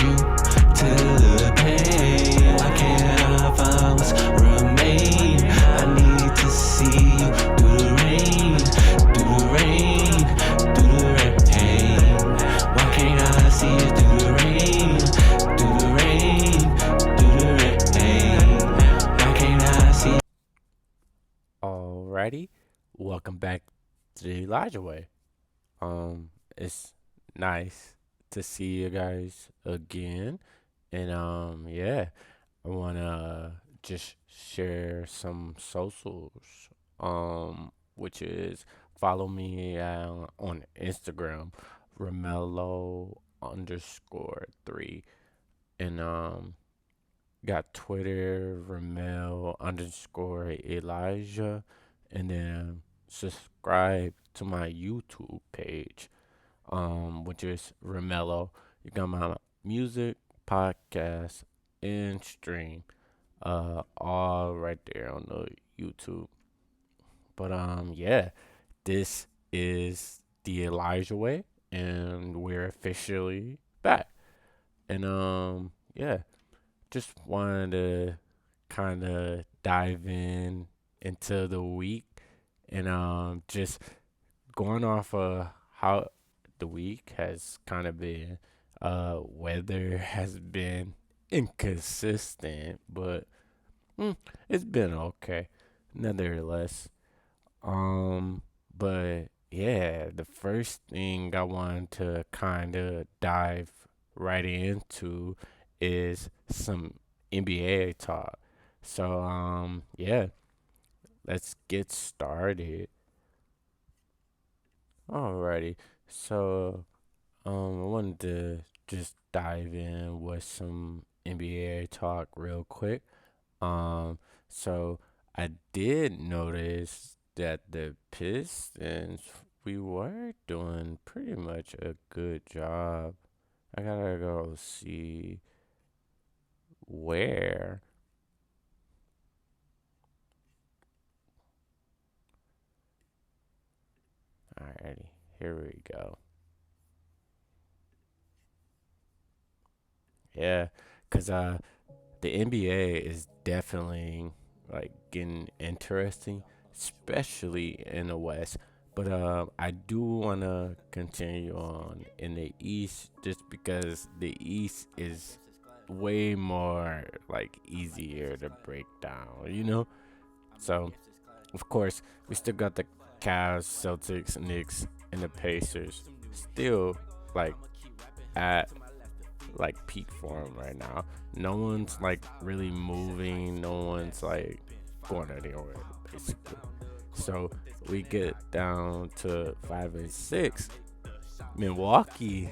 you to the pain. Why can't I find what's remain? I need to see you through the rain, through the rain, through the rain. Why can't I see you through the rain, through the rain, through the rain? Why can't I see? Alrighty, welcome back to the Elijah Way. It's nice to see you guys again, and yeah, I wanna just share some socials, which is follow me on Instagram, Romello underscore three, and got Twitter, Ramel underscore Elijah, and then subscribe to my YouTube page, which is Ramello. You got my music, podcast, and stream, all right there on the YouTube. But yeah, this is the Elijah Way, and we're officially back. And yeah, just wanted to kind of dive in into the week and just going off of how the week has kind of been. Weather has been inconsistent, but it's been okay nonetheless. But yeah, the first thing I wanted to kind of dive right into is some NBA talk. So yeah, let's get started. Alrighty. So I wanted to just dive in with some NBA talk real quick. Um so I did notice that the Pistons, we were doing pretty much a good job. I gotta go see where. Alrighty, here we go. Yeah, cause the NBA is definitely like getting interesting, especially in the West. But I do wanna continue on in the East just because the East is way more like easier to break down. So of course we still got the Cavs, Celtics, Knicks, and the Pacers still like at like peak form right now. No one's like really moving. No one's like going anywhere basically. So we get down to 5 and 6. Milwaukee.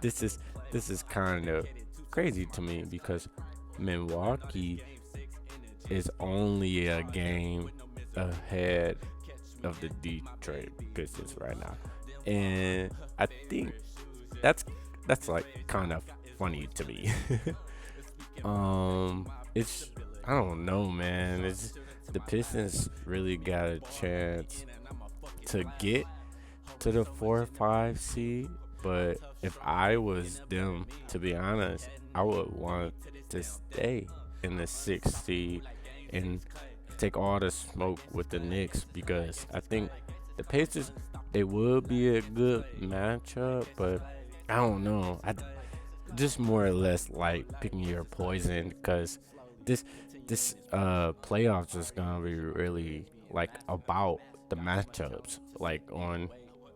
this is this is kind of crazy to me because Milwaukee is only a game ahead of the Detroit Pistons right now, and I think that's that's like kind of funny to me. It's I don't know, man. It's the Pistons really got a chance to get to the 4 or 5 seed, but if I was them, to be honest, I would want to stay in the 6 seed and take all the smoke with the Knicks because I think the Pacers they would be a good matchup, but I don't know. I just more or less like picking your poison because this this playoffs is gonna be really like about the matchups, like on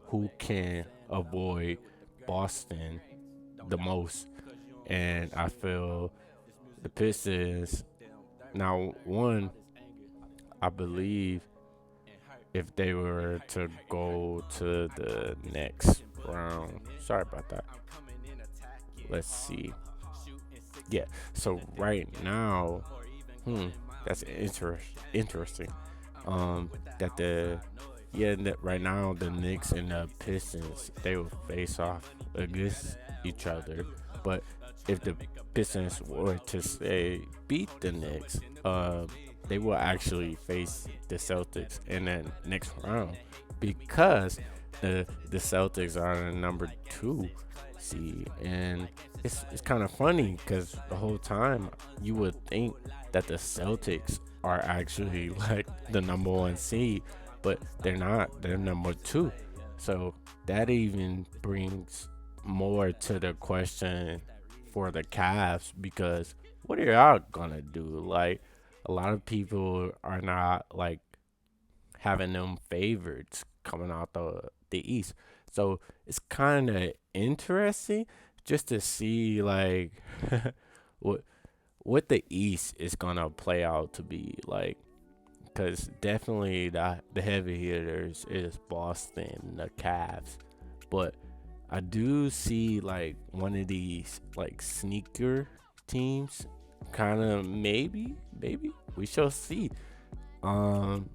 who can avoid Boston the most. And I feel the Pistons now one, I believe if they were to go to the next round. Sorry about that. Let's see. Yeah. So right now, hmm, that's interesting. That the yeah that right now the Knicks and the Pistons they will face off against each other, but if the Pistons were to say beat the Knicks, they will actually face the Celtics in the next round because the Celtics are the number two seed, and it's kind of funny because the whole time you would think that the Celtics are actually like the number one seed, but they're not. They're number two. So that even brings more to the question for the Cavs because what are y'all gonna do? Like a lot of people are not like having them favorites coming out the East. So it's kind of interesting just to see like what what the East is gonna play out to be like. Because definitely the heavy hitters is Boston, the Cavs, but I do see like one of these like sneaker teams, kind of maybe we shall see. Um,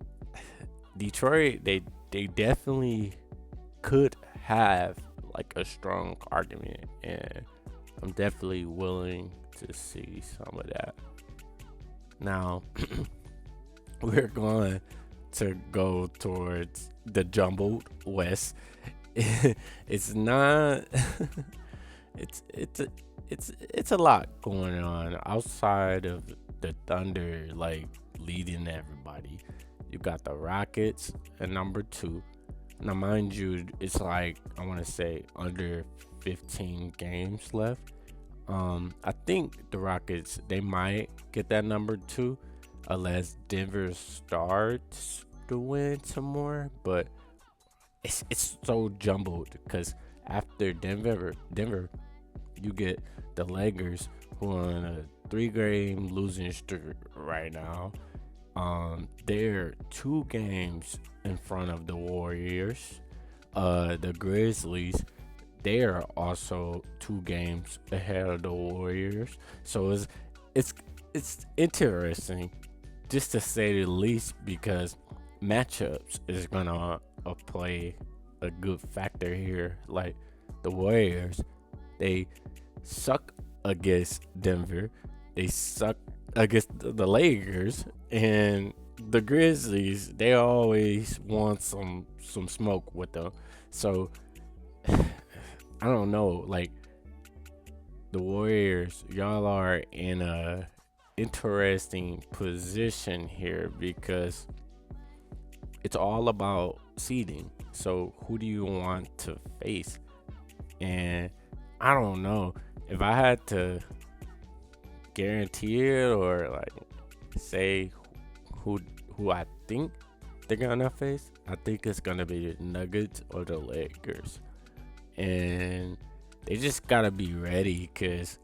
Detroit, they definitely could have like a strong argument, and I'm definitely willing to see some of that. Now, we're going to go towards the jumbled West. It's not. it's a, it's a lot going on outside of the Thunder, like leading everybody. You got the Rockets at number two. Now, mind you, it's like I want to say under 15 games left. I think the Rockets they might get that number two, unless Denver starts to win some more. But it's so jumbled because after Denver, you get the Lakers who are on a 3-game losing streak right now. They're 2 games in front of the Warriors. The Grizzlies, they are also 2 games ahead of the Warriors. So it's it's interesting, just to say the least, because matchups is gonna play a good factor here. Like the Warriors, they suck against Denver. They suck against the Lakers, and the Grizzlies. They always want some smoke with them. So I don't know. Like the Warriors, y'all are in a interesting position here because it's all about seeding. So who do you want to face? And I don't know if I had to guarantee it or like say who I think they're gonna face. I think it's gonna be the Nuggets or the Lakers, and they just gotta be ready because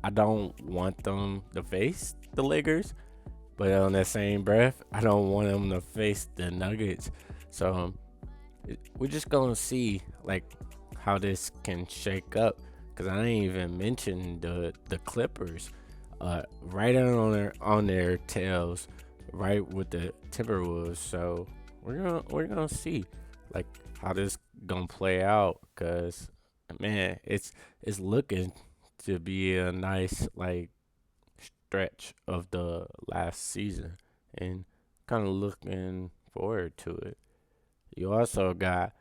I don't want them to face the Lakers, but on that same breath, I don't want them to face the Nuggets. So we're just gonna see like how this can shake up. Cause I didn't even mention the Clippers, right on their tails, right with the Timberwolves. So we're gonna see like how this gonna play out. Cause man, it's looking to be a nice like stretch of the last season, and kind of looking forward to it. You also got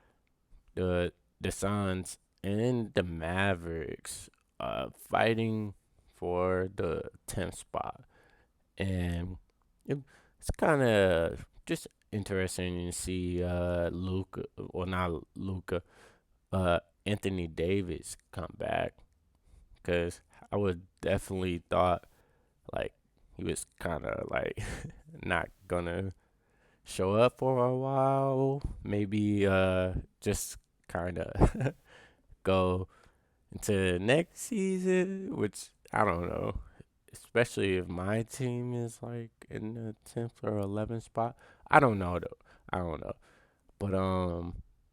the Suns and the Mavericks fighting for the 10th spot. And it's kind of just interesting to see Luca, or not Luca, Anthony Davis come back. Because I would definitely thought like he was kind of like not gonna show up for a while. Maybe just kind of go into next season, which I don't know. Especially if my team is like in the 10th or 11th spot. I don't know though. I don't know. But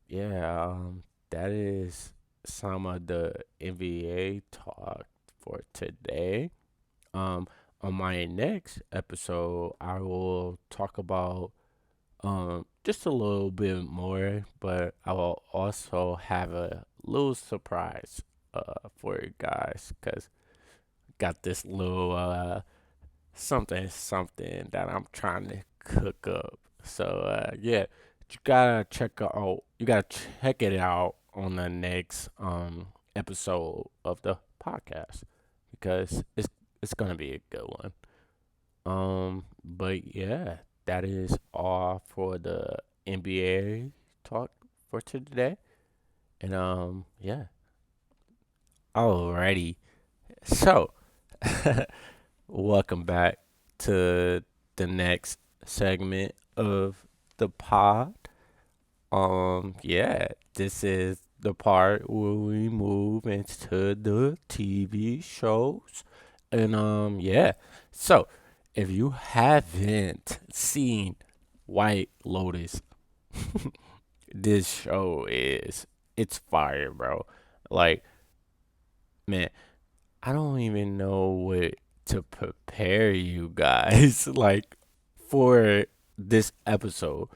yeah, that is some of the NBA talk for today. On my next episode, I will talk about just a little bit more, but I will also have a little surprise for you guys because got this little something that I'm trying to cook up. So yeah, you gotta check out. You gotta check it out on the next episode of the podcast because it's gonna be a good one. But yeah, that is all for the NBA talk for today. And yeah, alrighty. So, welcome back to the next segment of the pod. Yeah, this is the part where we move into the TV shows. And yeah. So, if you haven't seen White Lotus, this show is it's fire, bro. Like, man, I don't even know what to prepare you guys like for this episode.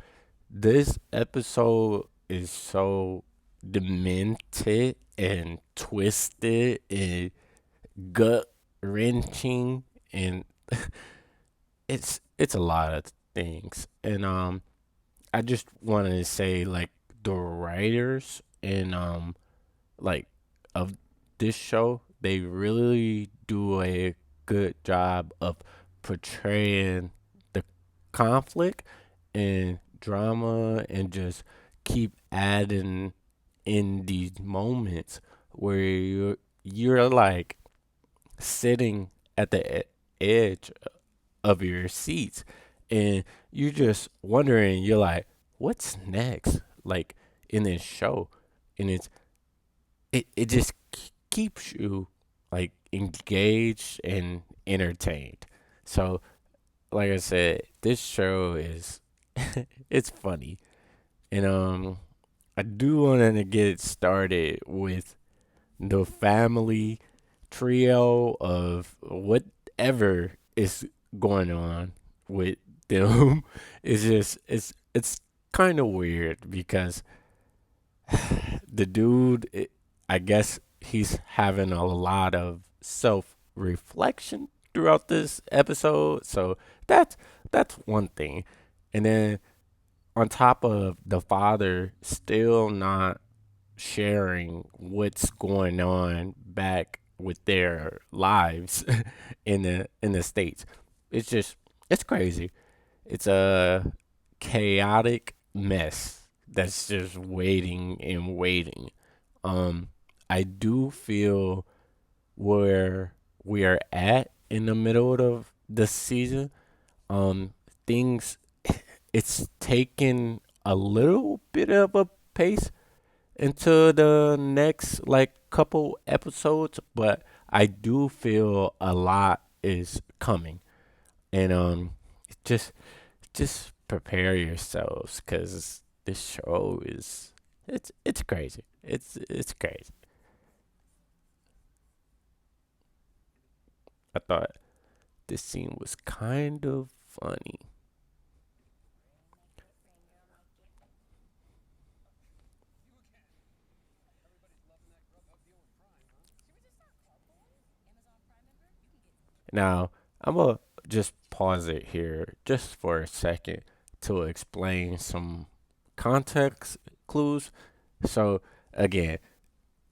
This episode is so demented and twisted and gut wrenching and it's a lot of things. And I just wanted to say like the writers and like of this show, they really do a good job of portraying the conflict and drama and just keep adding in these moments where you're like sitting at the edge of your seats and you're just wondering, you're like, what's next, like in this show. And it just keeps you like engaged and entertained. So like I said, this show is it's funny. And I do want to get started with the family trio of whatever is going on with them. It's just it's kind of weird because the dude, I guess he's having a lot of self reflection throughout this episode. So that's one thing. And then on top of the father still not sharing what's going on back with their lives in the states. It's just it's crazy. It's a chaotic mess that's just waiting and waiting. Um, I do feel where we are at in the middle of the season. Things it's taken a little bit of a pace into the next like couple episodes, but I do feel a lot is coming, and just just prepare yourselves because this show is it's crazy. It's crazy. I thought this scene was kind of funny. Now I'm gonna just pause it here just for a second to explain some context clues. So again,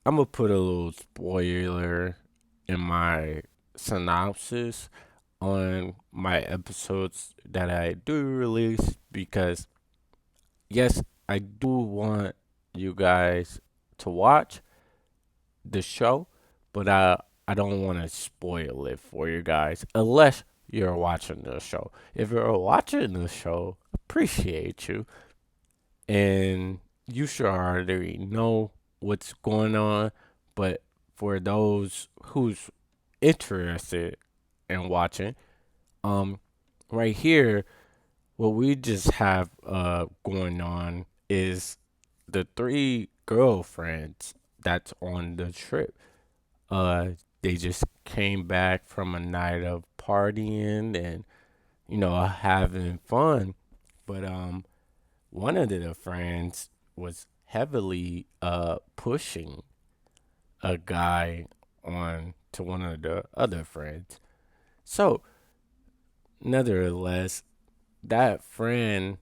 I'm gonna put a little spoiler in my synopsis on my episodes that I do release because yes, I do want you guys to watch the show, but I don't want to spoil it for you guys unless you're watching the show. If you're watching the show, appreciate you, and you should already know what's going on. But for those who's interested in watching, um, right here, what we just have going on is the three girlfriends that's on the trip. Uh, they just came back from a night of partying and having fun, but one of the friends was heavily pushing a guy on to one of the other friends. So, nevertheless, that friend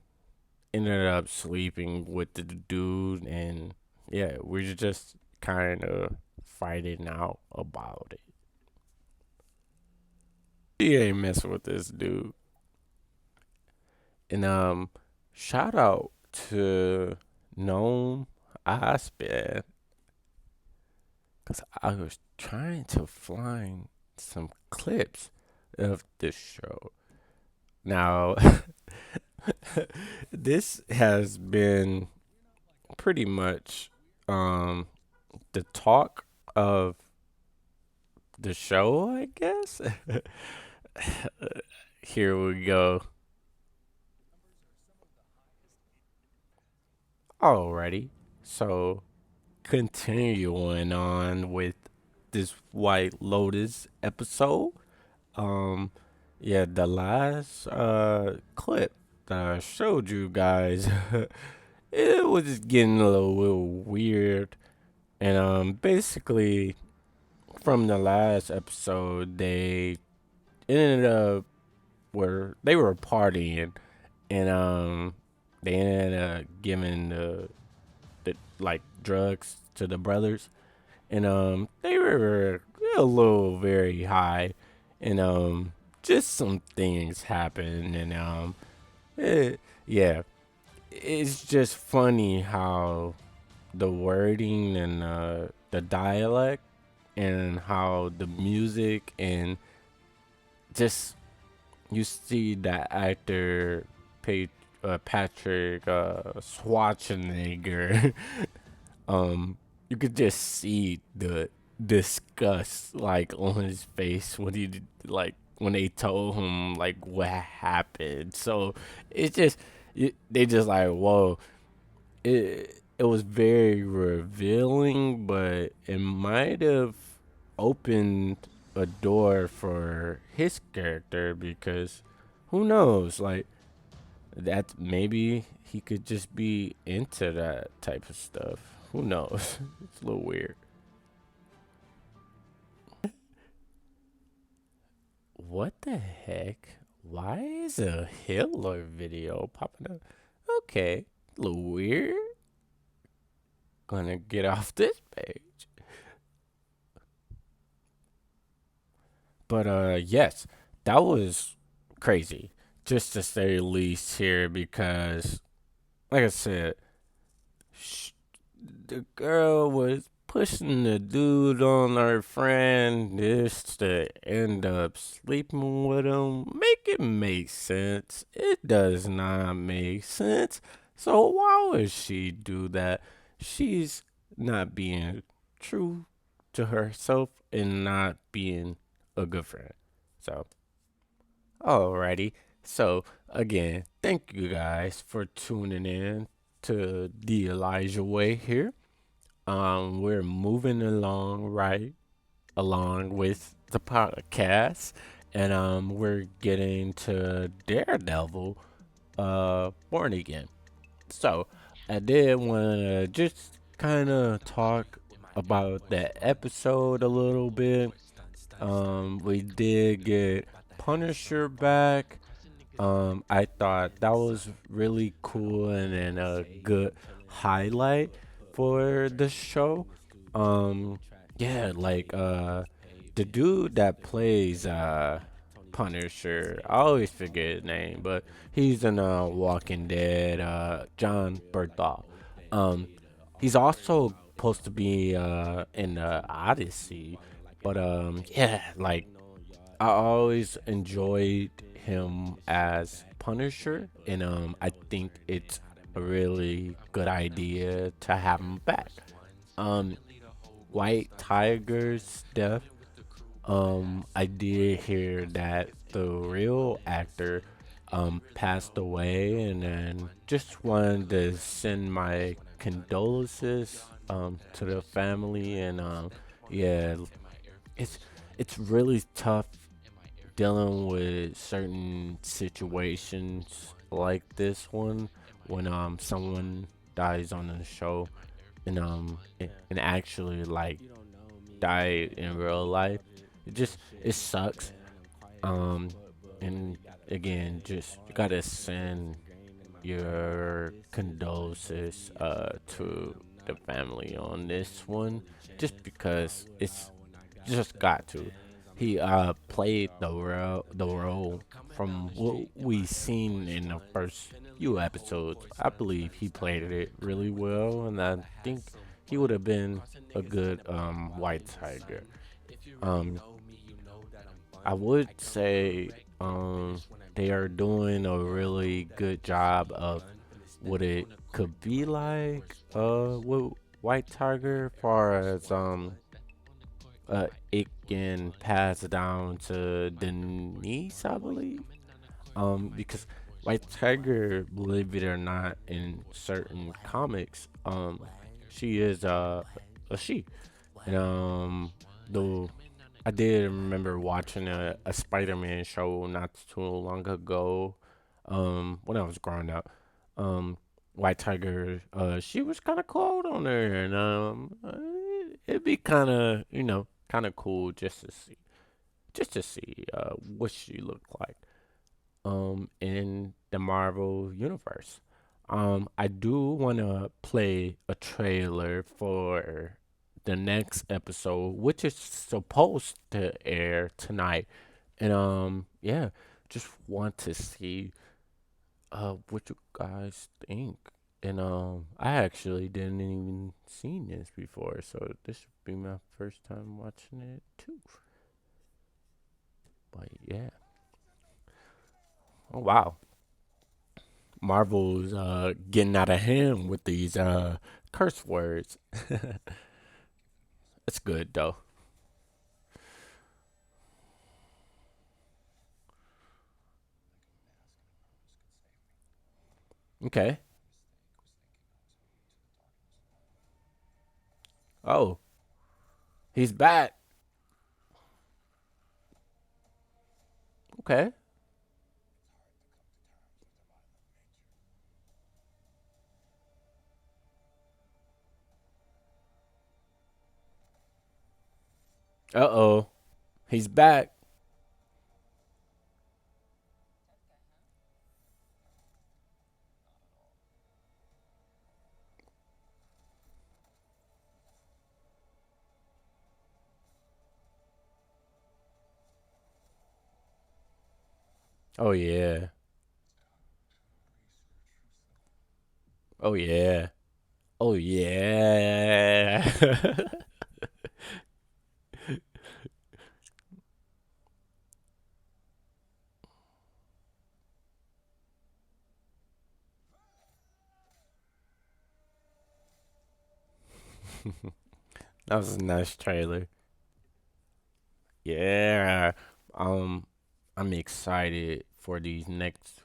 ended up sleeping with the dude, and yeah, we're just kind of fighting out about it. He ain't messing with this dude. And shout out to Gnome Osman, cause I was trying to find some clips of this show. Now, this has been pretty much um the talk of the show, I guess. Here we go. Alrighty. So, continuing on with this White Lotus episode. Um, yeah, the last clip that I showed you guys, it was getting a little weird, and basically from the last episode, they ended up where they were partying, and they ended up giving the like drugs to the brothers, and they were a little very high, and just some things happened, and yeah, it's just funny how the wording and the dialect and how the music and just you see that actor Patrick Schwarzenegger. You could just see the disgust like on his face when he like when they told him like what happened. So it's just they just like whoa. It was very revealing, but it might have opened a door for his character because who knows, like that maybe he could just be into that type of stuff. Who knows? It's a little weird. What the heck? Why is a Hitler video popping up? Okay, a little weird. Gonna get off this page. But yes, that was crazy, just to say the least here, because like I said, sh- the girl was pushing the dude on her friend just to end up sleeping with him. Make it make sense. It does not make sense. So why would she do that? She's not being true to herself and not being a good friend. So, alrighty. So, again, thank you guys for tuning in to the Elijah Way here. We're moving along right along with the podcast, and we're getting to Daredevil, Born Again. So, I did want to just kind of talk about that episode a little bit. We did get Punisher back. I thought that was really cool and a good highlight for the show. Yeah, like the dude that plays Punisher, I always forget his name, but he's in Walking Dead, John Berthal. Um, he's also supposed to be in Odyssey, but yeah, like I always enjoyed him as Punisher, and I think it's a really good idea to have him back. Um, White Tiger's death. I did hear that the real actor passed away, and then just wanted to send my condolences to the family, and yeah, it's it's really tough dealing with certain situations like this one when someone dies on the show and actually like die in real life. It sucks. Um and again, just you gotta send your condolences to the family on this one, just because it's just got to. He played the role from what we seen in the first few episodes. I believe he played it really well, and I think he would have been a good White Tiger. Um, I would say they are doing a really good job of what it could be like with White Tiger, far as it can pass down to Denise, I believe. Because White Tiger, believe it or not, in certain comics, she is a she. And though I did remember watching a Spider-Man show not too long ago, when I was growing up. Um, White Tiger, she was kind of cold on her, and it'd be kind of, kind of cool just to see what she looked like in the Marvel universe. I do want to play a trailer for the next episode, which is supposed to air tonight. And yeah, just want to see what you guys think. And I actually didn't even seen this before, so this would be my first time watching it too. But yeah. Oh wow. Marvel's getting out of hand with these curse words. It's good though. Okay. Oh, he's back. Okay. Uh oh. He's back. Oh yeah. Oh yeah. Oh yeah. That was a nice trailer. Yeah. Um, I'm excited for these next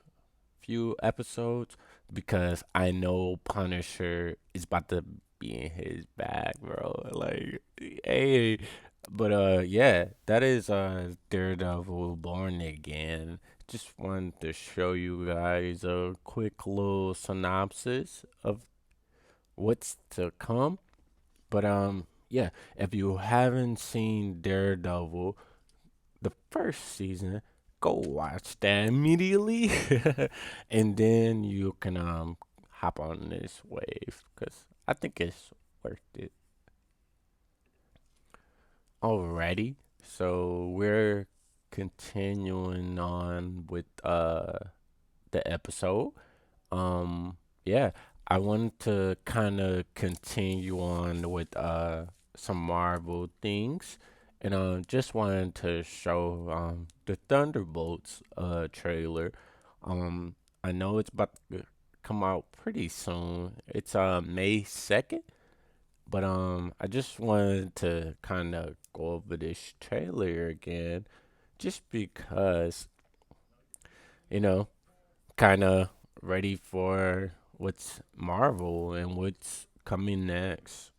few episodes because I know Punisher is about to be in his bag, bro. Like, hey, but yeah, that is Daredevil Born Again. Just wanted to show you guys a quick little synopsis of what's to come. But yeah, if you haven't seen Daredevil, the first season, go watch that immediately, and then you can hop on this wave because I think it's worth it. Alrighty, so we're continuing on with the episode. Um, yeah, I wanted to kind of continue on with some Marvel things, and just wanted to show the Thunderbolts trailer. I know it's about to come out pretty soon. It's May 2nd, but I just wanted to kind of go over this trailer again, just because you know kind of ready for what's Marvel and what's coming next.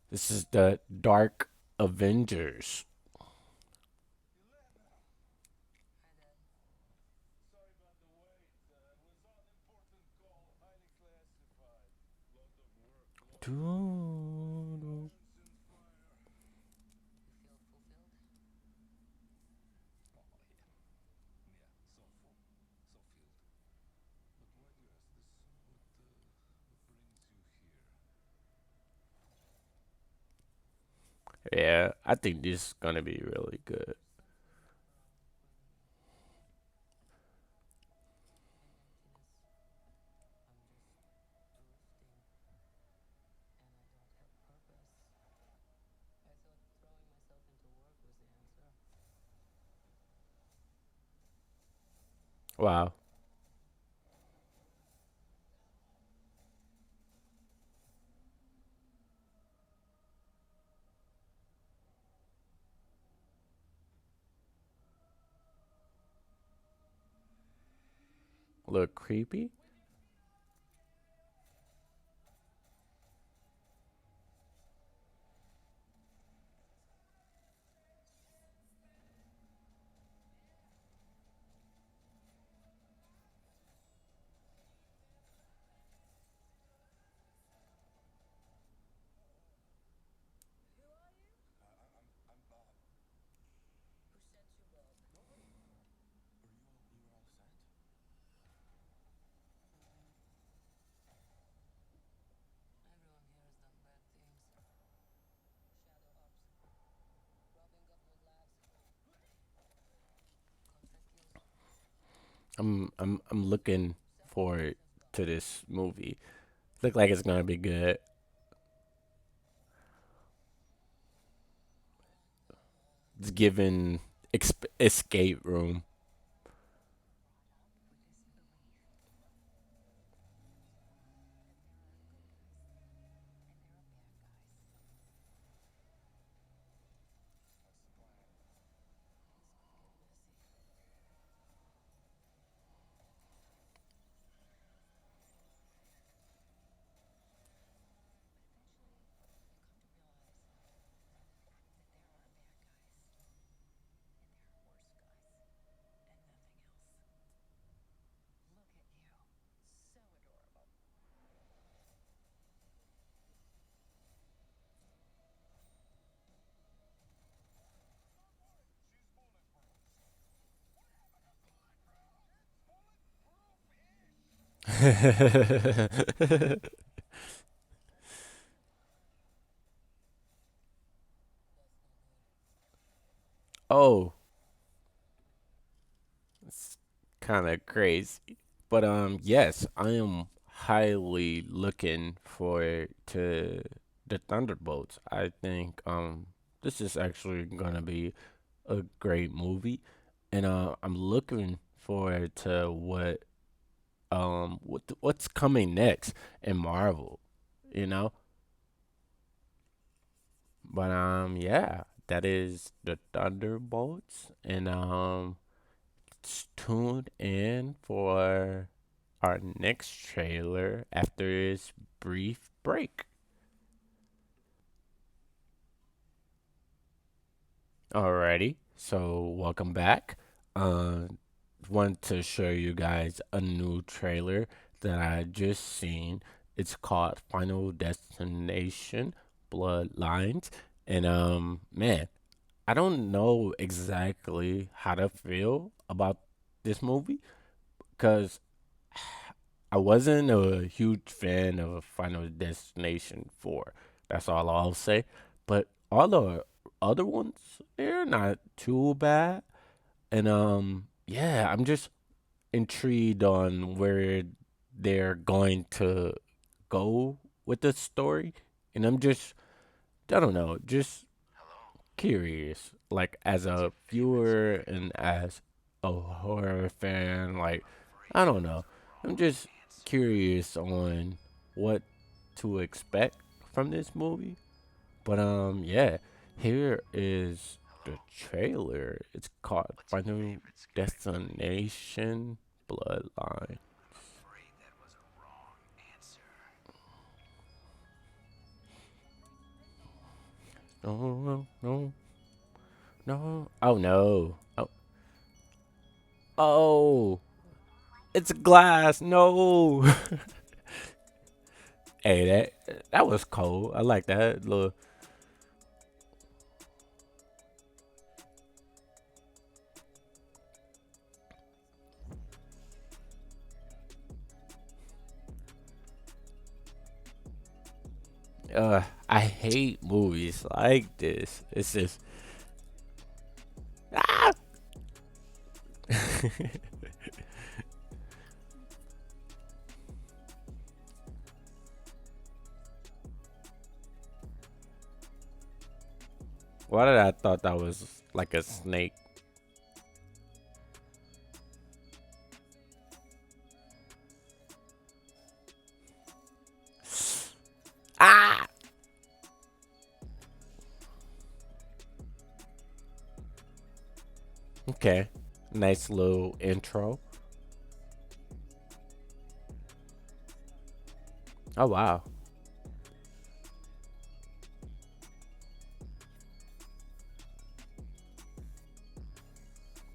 This is the Dark Avengers. Doo-doo. Yeah, I think this is gonna be really good. Wow. Look creepy. I'm looking forward to this movie. Look like it's gonna be good. It's given escape room. Oh, it's kind of crazy. But yes, I am highly looking forward to the Thunderbolts. I think this is actually gonna be a great movie, and I'm looking forward to what's coming next in Marvel, you know. But yeah, that is the Thunderbolts, and tuned in for our next trailer after this brief break. Alrighty, so welcome back. Uh, want to show you guys a new trailer that I just seen. It's called Final Destination Bloodlines, and man, I don't know exactly how to feel about this movie because I wasn't a huge fan of Final Destination 4. That's all I'll say. But all the other ones, they're not too bad. And yeah, I'm just intrigued on where they're going to go with the story. And I'm just, I don't know, just curious. Like as a viewer and as a horror fan, like I don't know. I'm just curious on what to expect from this movie. But yeah, here is the trailer. It's called Final Destination Bloodline. No, no, no, no. Oh no. Oh, oh, it's glass. No. Hey, that was cold. I like that little. I hate movies like this. It's just ah! Why did I thought that was like a snake? Ah! Okay. Nice little intro. Oh wow.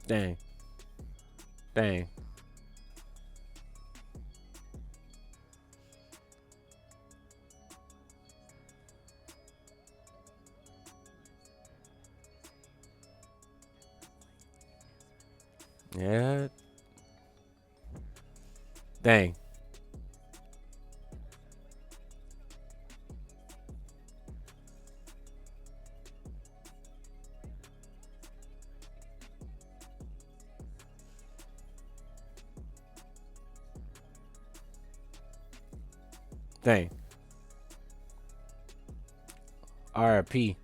Dang. Dang. Yeah. Dang. Dang. RP.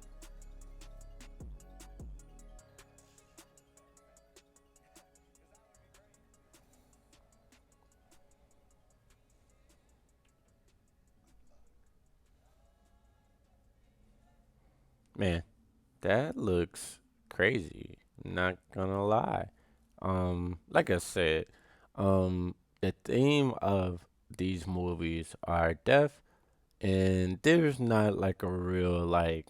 Man, that looks crazy. Not gonna lie. Like I said, the theme of these movies are death, and there's not like a real like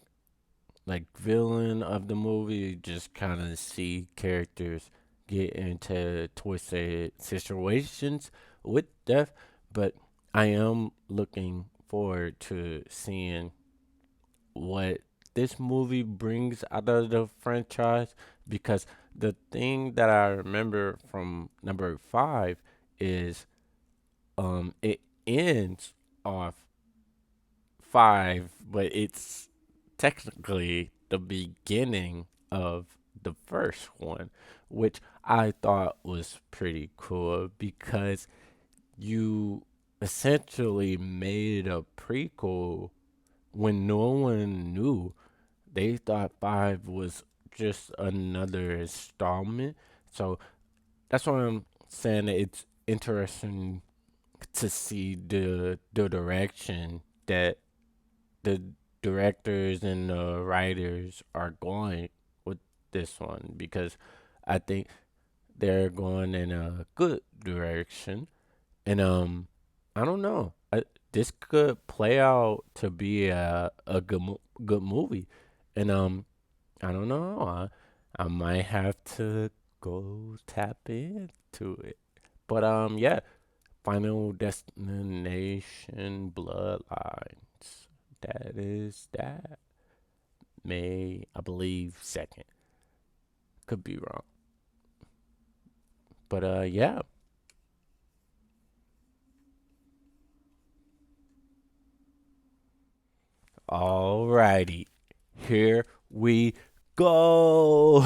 villain of the movie. Just kind of see characters get into twisted situations with death, but I am looking forward to seeing what this movie brings out of the franchise, because the thing that I remember from number five is it ends off five, but it's technically the beginning of the first one, which I thought was pretty cool because you essentially made a prequel when no one knew. They thought five was just another installment. So that's why I'm saying that it's interesting to see the direction that the directors and the writers are going with this one, because I think they're going in a good direction. And I don't know. This could play out to be a good movie. And I don't know. I might have to go tap into it. But yeah, Final Destination Bloodlines. That is that. May, I believe, 2nd. Could be wrong. But yeah. Alrighty. Here we go.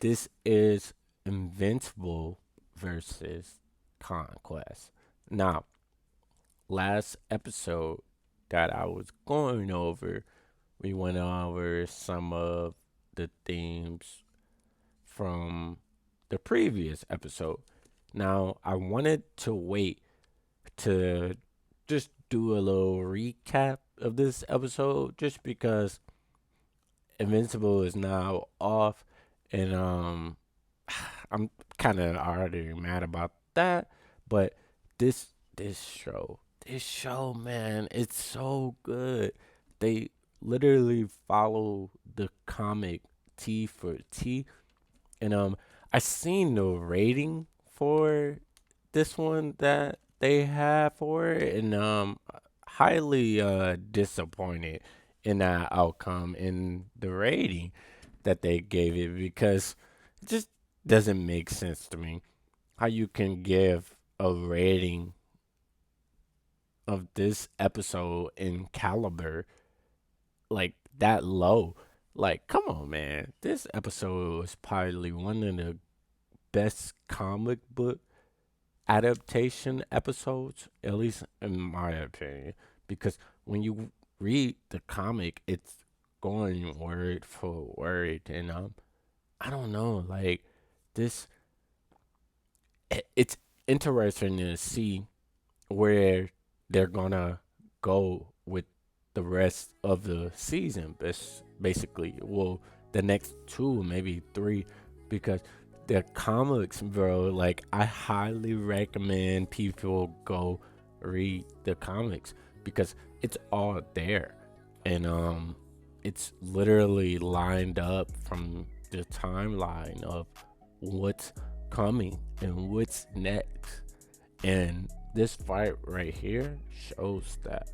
This is Invincible versus Conquest. Now, last episode that I was going over, we went over some of the themes from the previous episode. Now, I wanted to wait to just do a little recap of this episode just because Invincible is now off, and I'm kind of already mad about that. But this show, man, it's so good. They literally follow the comic T for T, and I seen the rating for this one that they have for it, and highly disappointed in that outcome in the rating that they gave it, because it just doesn't make sense to me how you can give a rating of this episode in caliber, like that low. Like, come on, man. This episode was probably one of the best comic book adaptation episodes, at least in my opinion. Because when you read the comic, it's going word for word, and I don't know, like this. It's interesting to see where they're gonna go with the rest of the season. Basically, well, the next two, maybe three, because the comics, bro. Like, I highly recommend people go read the comics because it's all there, and it's literally lined up from the timeline of what's coming and what's next. And this fight right here shows that.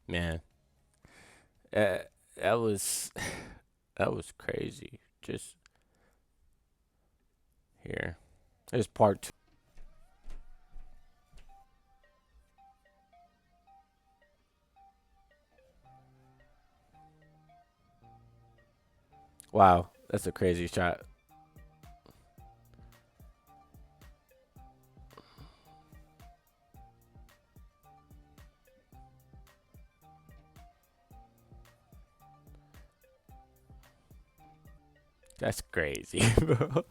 Man, that was that was crazy. Just here. There's part two. Wow, that's a crazy shot. That's crazy, bro.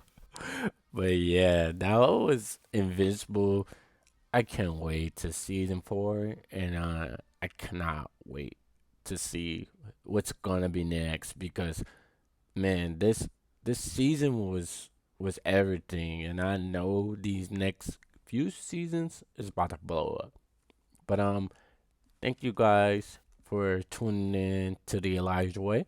But yeah, that was Invincible. I can't wait to season four, and I cannot wait to see what's gonna be next because man, this season was everything, and I know these next few seasons is about to blow up. But thank you guys for tuning in to the Elijah Way.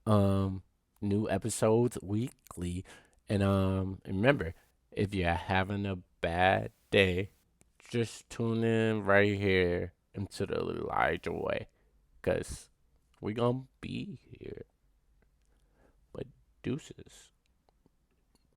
Um, New episodes weekly, and remember, if you're having a bad day, just tune in right here into the Elijah Way, cause we gonna be here. But deuces.